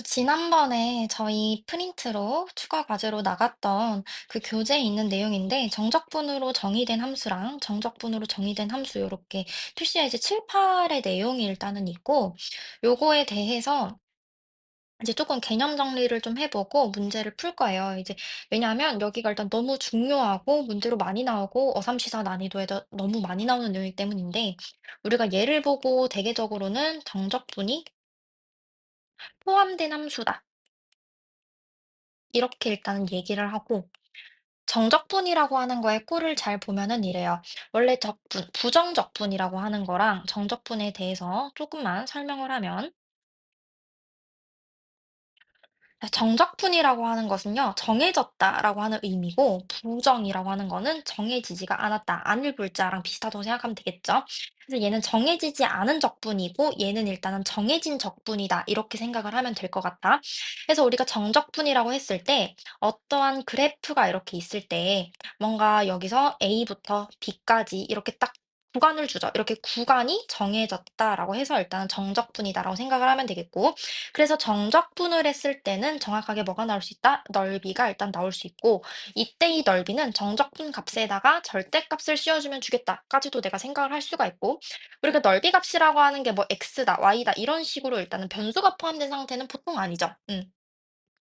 지난번에 저희 프린트로 추가 과제로 나갔던 그 교재에 있는 내용인데, 정적분으로 정의된 함수랑 정적분으로 정의된 함수, 요렇게 표시에 이제 7, 8의 내용이 일단은 있고, 요거에 대해서 이제 조금 개념 정리를 좀 해보고 문제를 풀 거예요. 이제, 왜냐하면 여기가 일단 너무 중요하고 문제로 많이 나오고 어삼시사 난이도에도 너무 많이 나오는 내용이기 때문인데, 우리가 예를 보고 대개적으로는 정적분이 포함된 함수다, 이렇게 일단은 얘기를 하고, 정적분이라고 하는 거에 꼴을 잘 보면은 이래요. 원래 적분, 부정적분이라고 하는 거랑 정적분에 대해서 조금만 설명을 하면, 정적분이라고 하는 것은요, 정해졌다라고 하는 의미고, 부정이라고 하는 거는 정해지지가 않았다, 않을 글자랑 비슷하다고 생각하면 되겠죠. 그래서 얘는 정해지지 않은 적분이고, 얘는 일단은 정해진 적분이다, 이렇게 생각을 하면 될 것 같아. 그래서 우리가 정적분이라고 했을 때, 어떠한 그래프가 이렇게 있을 때, 뭔가 여기서 A부터 B까지 이렇게 딱 구간을 주죠. 이렇게 구간이 정해졌다라고 해서 일단은 정적분이다라고 생각을 하면 되겠고, 그래서 정적분을 했을 때는 정확하게 뭐가 나올 수 있다? 넓이가 일단 나올 수 있고, 이때 이 넓이는 정적분 값에다가 절대값을 씌워주면 주겠다까지도 내가 생각을 할 수가 있고, 우리가 넓이 값이라고 하는 게 뭐 x다, y다 이런 식으로 일단은 변수가 포함된 상태는 보통 아니죠.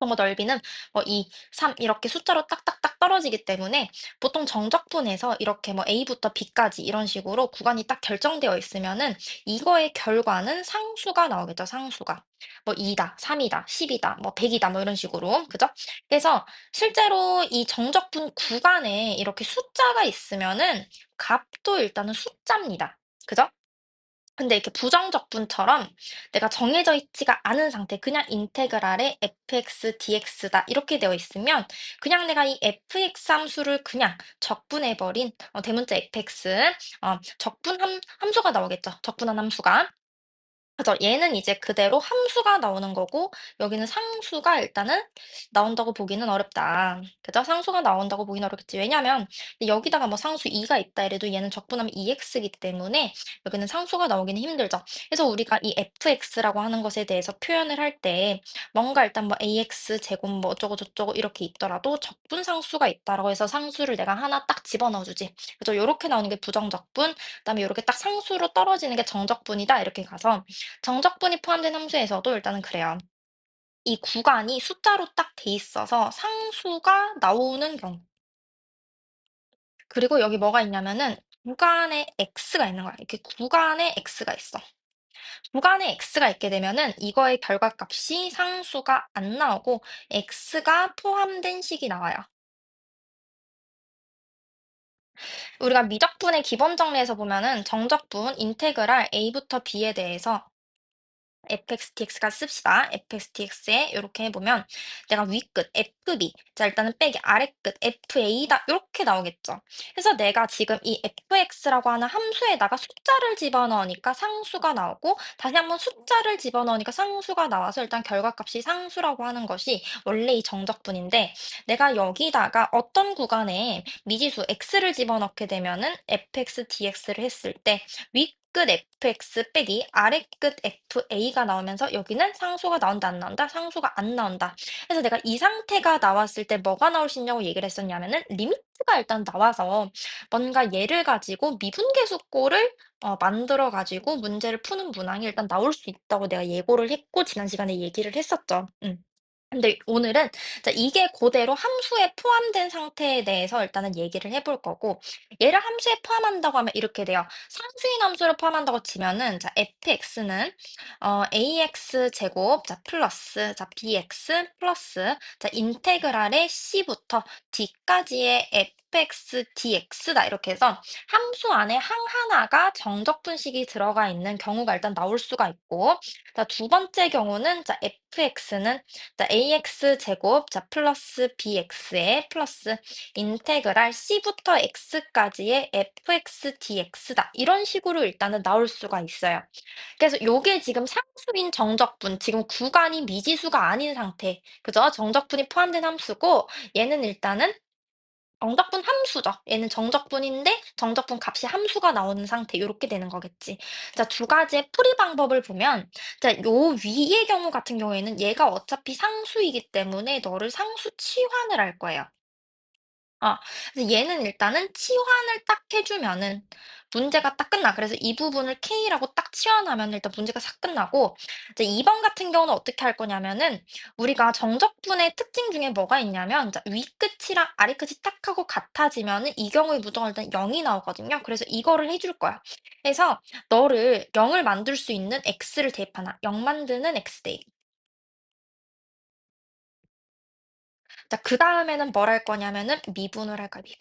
뭐 넓이는 뭐 2, 3 이렇게 숫자로 딱딱딱 떨어지기 때문에, 보통 정적분에서 이렇게 뭐 A부터 B까지 이런 식으로 구간이 딱 결정되어 있으면은 이거의 결과는 상수가 나오겠죠, 상수가. 뭐 2다, 3이다, 10이다, 뭐 100이다, 뭐 이런 식으로. 그죠? 그래서 실제로 이 정적분 구간에 이렇게 숫자가 있으면은 값도 일단은 숫자입니다. 그죠? 근데 이렇게 부정적분처럼 내가 정해져 있지가 않은 상태, 그냥 인테그랄에 fx dx다 이렇게 되어 있으면, 그냥 내가 이 fx 함수를 그냥 적분해버린 대문자 fx, 함수가 나오겠죠. 적분한 함수가. 그죠. 얘는 이제 그대로 함수가 나오는 거고, 여기는 상수가 일단은 나온다고 보기는 어렵다. 그죠? 상수가 나온다고 보기는 어렵겠지. 왜냐면 여기다가 뭐 상수 2가 있다 이래도 얘는 적분하면 2x이기 때문에 여기는 상수가 나오기는 힘들죠. 그래서 우리가 이 fx라고 하는 것에 대해서 표현을 할 때, 뭔가 일단 뭐 ax 제곱 뭐 어쩌고 저쩌고 이렇게 있더라도 적분 상수가 있다라고 해서 상수를 내가 하나 딱 집어넣어 주지. 그죠? 요렇게 나오는 게 부정적분, 그다음에 요렇게 딱 상수로 떨어지는 게 정적분이다, 이렇게 가서 정적분이 포함된 함수에서도 일단은 그래요. 이 구간이 숫자로 딱 돼 있어서 상수가 나오는 경우. 그리고 여기 뭐가 있냐면은 구간에 x가 있는 거야. 이렇게 구간에 x가 있어. 구간에 x가 있게 되면은 이거의 결과값이 상수가 안 나오고 x가 포함된 식이 나와요. 우리가 미적분의 기본 정리에서 보면은 정적분 인테그랄 a부터 b에 대해서 fx/dx가 씁시다. fx/dx에 이렇게 해보면 내가 위끝 fb, 자 일단은 빼기 아래끝 fa다 이렇게 나오겠죠. 그래서 내가 지금 이 fx라고 하는 함수에다가 숫자를 집어넣으니까 상수가 나오고, 다시 한번 숫자를 집어넣으니까 상수가 나와서 일단 결과값이 상수라고 하는 것이 원래 이 정적분인데, 내가 여기다가 어떤 구간에 미지수 x를 집어넣게 되면은 fx/dx를 했을 때 윗끝 fx 빼기 아래끝 fa가 나오면서 여기는 상수가 나온다, 안 나온다? 상수가 안 나온다. 그래서 내가 이 상태가 나왔을 때 뭐가 나올 수 있냐고 얘기를 했었냐면은, 리미트가 일단 나와서 뭔가 얘를 가지고 미분계수꼴을 만들어 가지고 문제를 푸는 문항이 일단 나올 수 있다고 내가 예고를 했고, 지난 시간에 얘기를 했었죠. 근데 오늘은 자, 이게 그대로 함수에 포함된 상태에 대해서 일단은 얘기를 해볼 거고, 얘를 함수에 포함한다고 하면 이렇게 돼요. 상수인 함수를 포함한다고 치면은, 자 fx는 ax 제곱, 자 플러스, 자 bx 플러스, 자 인테그랄의 c부터 d까지의 fx dx다, 이렇게 해서 함수 안에 하나가 정적분식이 들어가 있는 경우가 일단 나올 수가 있고, 자 두 번째 경우는 자 fx는 자 ax 제곱, 자 플러스 bx의 플러스 인테그랄 c부터 x까지의 fx dx다, 이런 식으로 일단은 나올 수가 있어요. 그래서 요게 지금 상수인 정적분, 지금 구간이 미지수가 아닌 상태, 그죠? 정적분이 포함된 함수고, 얘는 일단은 정적분 함수죠. 얘는 정적분인데 정적분 값이 함수가 나오는 상태 요렇게 되는 거겠지. 자, 두 가지의 풀이 방법을 보면 자, 요 위의 경우 같은 경우에는 얘가 어차피 상수이기 때문에 너를 상수 치환을 할 거예요. 그래서 얘는 일단은 치환을 딱 해 주면은 문제가 딱 끝나. 그래서 이 부분을 K라고 딱 치환하면 일단 문제가 싹 끝나고 이제 2번 같은 경우는 어떻게 할 거냐면은 우리가 정적분의 특징 중에 뭐가 있냐면 자 윗끝이랑 아래끝이 딱 하고 같아지면은 이 경우에 무조건 일단 0이 나오거든요. 그래서 이거를 해줄 거야. 그래서 너를 0을 만들 수 있는 x를 대입하나 0 만드는 x 대입. 자 그다음에는 뭘 할 거냐면은 미분을 할 거야 미분.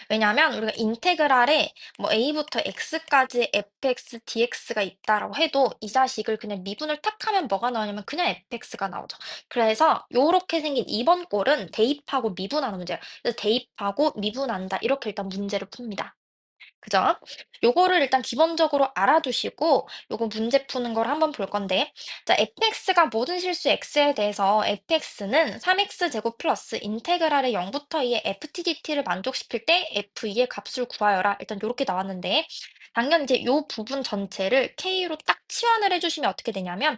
왜냐하면 우리가 인테그랄에 뭐 a부터 x까지의 fx, dx가 있다라고 해도 이 자식을 그냥 미분을 탁 하면 뭐가 나오냐면 그냥 fx가 나오죠. 그래서 요렇게 생긴 2번 꼴은 대입하고 미분하는 문제예요. 그래서 대입하고 미분한다 이렇게 일단 문제를 풉니다. 그죠? 요거를 일단 기본적으로 알아두시고 요거 문제 푸는 걸 한번 볼 건데 자 fx가 모든 실수 x에 대해서 fx는 3x 제곱 플러스 인테그랄의 0부터 2의 ftdt를 만족시킬 때 f2의 값을 구하여라. 일단 요렇게 나왔는데 당연히 이제 요 부분 전체를 k로 딱 치환을 해 주시면 어떻게 되냐면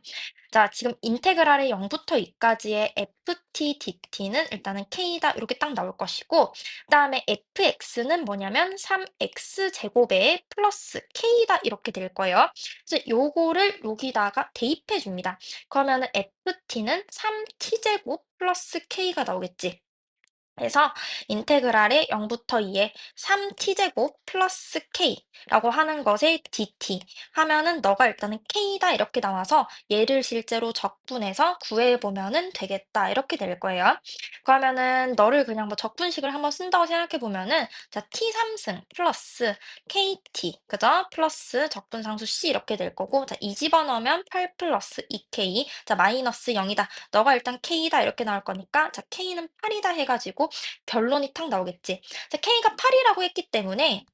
자 지금 인테그랄의 0부터 2까지의 ftdt는 일단은 k다 이렇게 딱 나올 것이고 그다음에 fx는 뭐냐면 3x 제곱에 플러스 k다 이렇게 될 거예요. 그래서 요거를 여기다가 대입해 줍니다. 그러면은 ft는 3t 제곱 플러스 k가 나오겠지. 그래서 인테그랄의 0부터 2의 3t 제곱 플러스 k라고 하는 것의 dt 하면은 너가 일단은 k다 이렇게 나와서 얘를 실제로 적분해서 구해 보면은 되겠다 이렇게 될 거예요. 그러면은 너를 그냥 뭐 적분식을 한번 쓴다고 생각해 보면은 자 t 3승 플러스 kt 그죠? 플러스 적분상수 c 이렇게 될 거고 자 이 집어넣으면 8 플러스 2k 자 마이너스 0이다. 너가 일단 k다 이렇게 나올 거니까 자 k는 8이다 해가지고 결론이 탁 나오겠지. 자 k가 8이라고 했기 때문에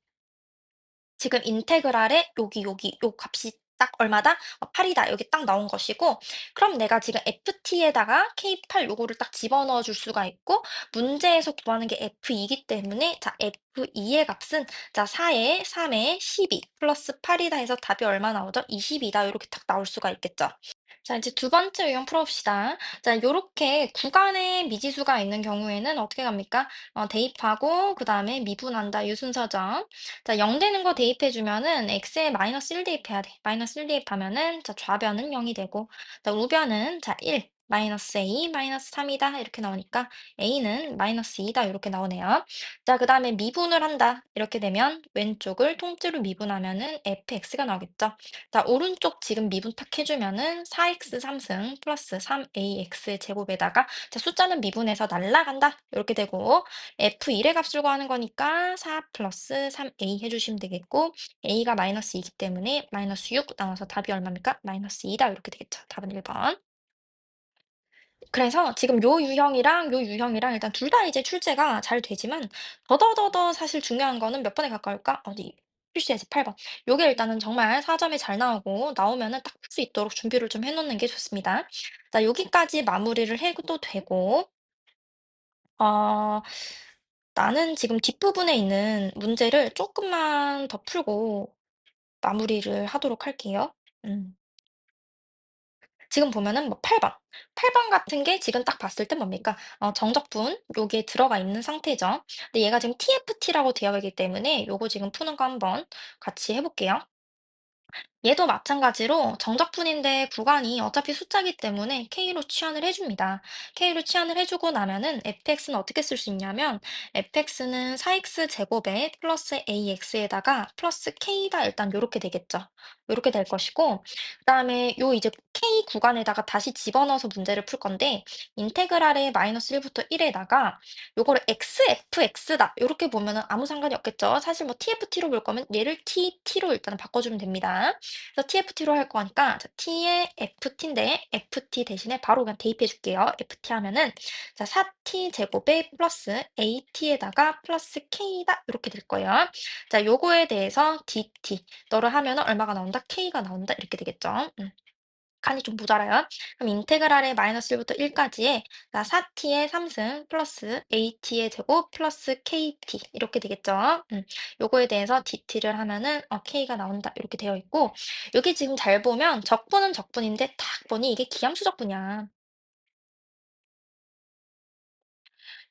지금 인테그랄에 여기 요 값이 딱 얼마다? 8이다. 여기 딱 나온 것이고 그럼 내가 지금 ft에다가 k8 요거를 딱 집어넣어 줄 수가 있고 문제에서 구하는 게 f2이기 때문에 자 f2의 값은 자 4에 3에 12 플러스 8이다 해서 답이 얼마 나오죠? 20이다. 요렇게 딱 나올 수가 있겠죠. 자, 이제 두 번째 유형 풀어봅시다. 자, 요렇게 구간에 미지수가 있는 경우에는 어떻게 갑니까? 대입하고, 그 다음에 미분한다. 이 순서죠. 자, 0 되는 거 대입해주면은 x에 마이너스 1 대입해야 돼. 마이너스 1 대입하면은, 자, 좌변은 0이 되고, 자, 우변은, 자, 1, 마이너스 a, 마이너스 3이다. 이렇게 나오니까 a는 마이너스 2다. 이렇게 나오네요. 자, 그 다음에 미분을 한다. 이렇게 되면 왼쪽을 통째로 미분하면은 fx가 나오겠죠. 자, 오른쪽 지금 미분 탁 해주면은 4x 3승 플러스 3ax의 제곱에다가 자, 숫자는 미분해서 날라간다. 이렇게 되고 f1의 값을 구하는 거니까 4 플러스 3a 해주시면 되겠고 a가 마이너스 2이기 때문에 마이너스 6 나와서 답이 얼마입니까? 마이너스 2다. 이렇게 되겠죠. 답은 1번. 그래서 지금 요 유형이랑 요 유형이랑 일단 둘 다 이제 출제가 잘 되지만 더더더더 사실 중요한 거는 몇 번에 가까울까? 어디 필수예제 8 번. 요게 일단은 정말 4 점이 잘 나오고 나오면은 딱 풀 수 있도록 준비를 좀 해 놓는 게 좋습니다. 자 여기까지 마무리를 해도 되고 어 나는 지금 뒷부분에 있는 문제를 쪼끔만 더 풀고 마무리를 하도록 할게요. 음. 지금 보면은 뭐 8 번. 8번 같은 게 지금 딱 봤을 때 뭡니까? 정적분 요게 들어가 있는 상태죠. 근데 얘가 지금 TFT라고 되어 있기 때문에 요거 지금 푸는 거 한번 같이 해 볼게요. 얘도 마찬가지로 정적분인데 구간이 어차피 숫자기 때문에 K로 치환을 해줍니다. K로 치환을 해주고 나면은 fx는 어떻게 쓸 수 있냐면 fx는 4x 제곱에 플러스 ax에다가 플러스 k다 일단 요렇게 되겠죠. 요렇게 될 것이고 그다음에 요 이제 K 구간에다가 다시 집어넣어서 문제를 풀 건데 인테그랄의 마이너스 1부터 1에다가 요거를 xfx다 요렇게 보면은 아무 상관이 없겠죠. 사실 뭐 tft로 볼 거면 얘를 tt로 일단 바꿔주면 됩니다. 그래서 TFT로 할 거니까 자, T의 FT인데 FT 대신에 바로 그냥 대입해 줄게요. FT 하면은 자 4T 제곱에 플러스 AT에다가 플러스 K다 이렇게 될 거예요. 자 요거에 대해서 DT 너를 하면은 얼마가 나온다? K가 나온다 이렇게 되겠죠. 칸이 좀 모자라요. 그럼 인테그랄의 마이너스 1부터 1까지의 4t의 3승 플러스 at의 제곱 플러스 kt 이렇게 되겠죠. 요거에 대해서 dt를 하면은 k가 나온다 이렇게 되어 있고 여기 지금 잘 보면 적분은 적분인데 딱 보니 이게 기함수 적분이야.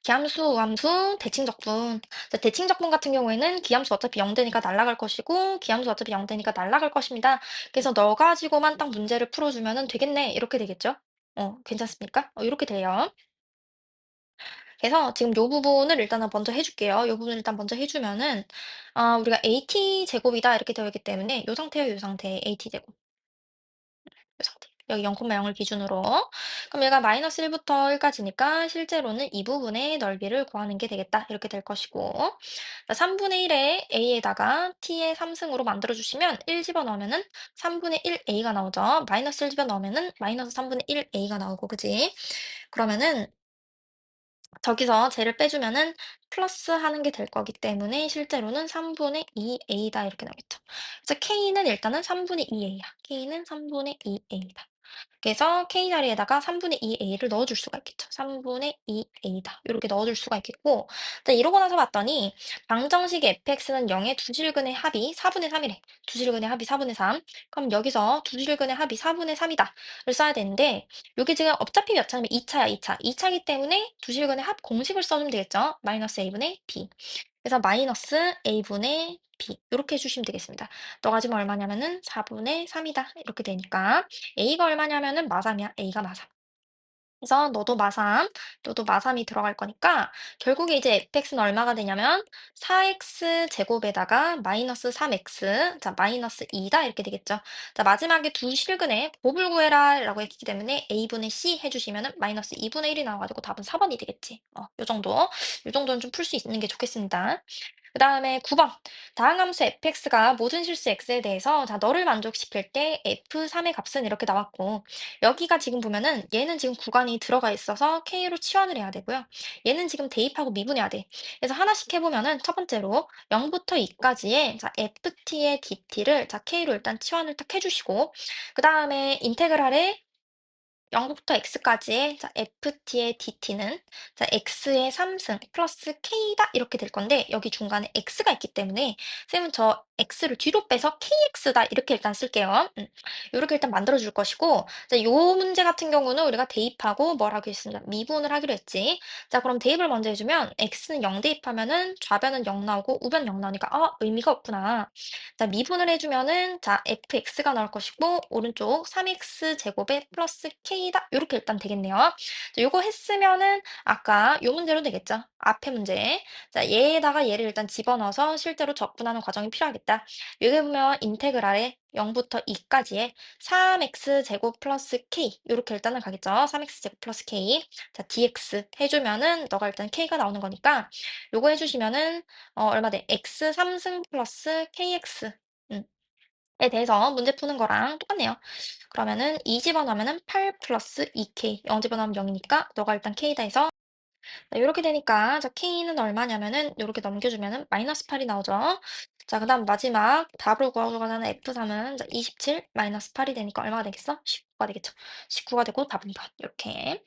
기함수, 우함수, 대칭적분. 대칭적분 같은 경우에는 기함수 어차피 0되니까 날아갈 것이고 기함수 어차피 0되니까 날아갈 것입니다. 그래서 너 가지고만 딱 문제를 풀어주면 되겠네. 이렇게 되겠죠? 괜찮습니까? 이렇게 돼요. 그래서 지금 요 부분을 일단은 먼저 해줄게요. 요 부분을 일단 먼저 해주면은 우리가 AT 제곱이다 이렇게 되어 있기 때문에 요 상태요, 요 상태 AT 제곱. 요 상태. 여기 0,0을 기준으로. 그럼 얘가 마이너스 1부터 1까지니까 실제로는 이 부분의 넓이를 구하는 게 되겠다. 이렇게 될 것이고. 3분의 1의 a에다가 t의 3승으로 만들어주시면 1 집어넣으면은 3분의 1 a가 나오죠. 마이너스 1 집어넣으면은 마이너스 3분의 1 a가 나오고, 그지? 그러면은 저기서 쟤를 빼주면은 플러스 하는 게 될 거기 때문에 실제로는 3분의 2a다 이렇게 나오겠죠. 그래서 k는 일단은 3분의 2a야. k는 3분의 2a다. 그래서 k 자리에다가 3분의 2a를 넣어줄 수가 있겠죠. 3분의 2a다. 이렇게 넣어줄 수가 있겠고, 자, 이러고 나서 봤더니 방정식 fx는 0의 두 실근의 합이 4분의 3이래. 두 실근의 합이 4분의 3. 그럼 여기서 두 실근의 합이 4분의 3이다를 써야 되는데 여기 지금 어차피 몇 차냐면 2차야, 2차. 2차이기 때문에 두 실근의 합 공식을 써주면 되겠죠. 마이너스 a분의 b. 그래서 마이너스 a분의 b 이렇게 해주시면 되겠습니다. 너가 지금 얼마냐면은 4분의 3이다. 이렇게 되니까 a가 얼마냐면은 마삼이야. a가 마삼. 그래서 너도 마삼이 들어갈 거니까 결국에 이제 fx는 얼마가 되냐면 4x 제곱에다가 마이너스 3x 자 마이너스 2다 이렇게 되겠죠. 자 마지막에 두 실근의 곱을 구해라라고 했기 때문에 a분의 c 해주시면은 마이너스 2분의 1이 나와가지고 답은 4번이 되겠지. 요 정도 요 정도는 좀 풀 수 있는 게 좋겠습니다. 그 다음에 9번. 다항 함수 fx가 모든 실수 x에 대해서 자 너를 만족시킬 때 f3의 값은 이렇게 나왔고 여기가 지금 보면은 얘는 지금 구간이 들어가 있어서 K로 치환을 해야 되고요. 얘는 지금 대입하고 미분해야 돼. 그래서 하나씩 해보면은 첫 번째로 0부터 2까지의 자, FT의 DT를 자, K로 일단 치환을 딱 해주시고 그 다음에 인테그랄의 0부터 x까지의 자, ft의 dt는 자, x의 3승 플러스 k다 이렇게 될 건데 여기 중간에 x가 있기 때문에 쌤은 저 x를 뒤로 빼서 kx다 이렇게 일단 쓸게요. 이렇게 일단 만들어 줄 것이고 자, 요 문제 같은 경우는 우리가 대입하고 뭘 하기로 했습니다. 미분을 하기로 했지. 자, 그럼 대입을 먼저 해주면 x는 0 대입하면은 좌변은 0 나오고 우변 0 나오니까 의미가 없구나. 자, 미분을 해주면은 자, fx가 나올 것이고 오른쪽 3x 제곱에 플러스 k다 요렇게 일단 되겠네요. 자, 요거 했으면은 아까 요 문제로 되겠죠. 앞에 문제. 자, 얘에다가 얘를 일단 집어넣어서 실제로 적분하는 과정이 필요하겠다. 여기 보면 인테그랄에 0부터 2까지의 3x 제곱 플러스 k 요렇게 일단은 가겠죠. 3x 제곱 플러스 k. 자, dx 해주면은 너가 일단 k가 나오는 거니까 요거 해주시면은 얼마 돼? x 3승 플러스 kx 음, 에 대해서 문제 푸는 거랑 똑같네요. 그러면은 2 집어넣으면은 8 플러스 2k 0 집어넣으면 0이니까 너가 일단 k다 해서 이렇게 되니까 자 k는 얼마냐면은 요렇게 넘겨주면은 마이너스 8이 나오죠. 자 그다음 마지막 답을 구하고자 하는 F3은 자 27 마이너스 8이 되니까 얼마가 되겠어? 19가 되겠죠. 19가 되고 답은 2번 이렇게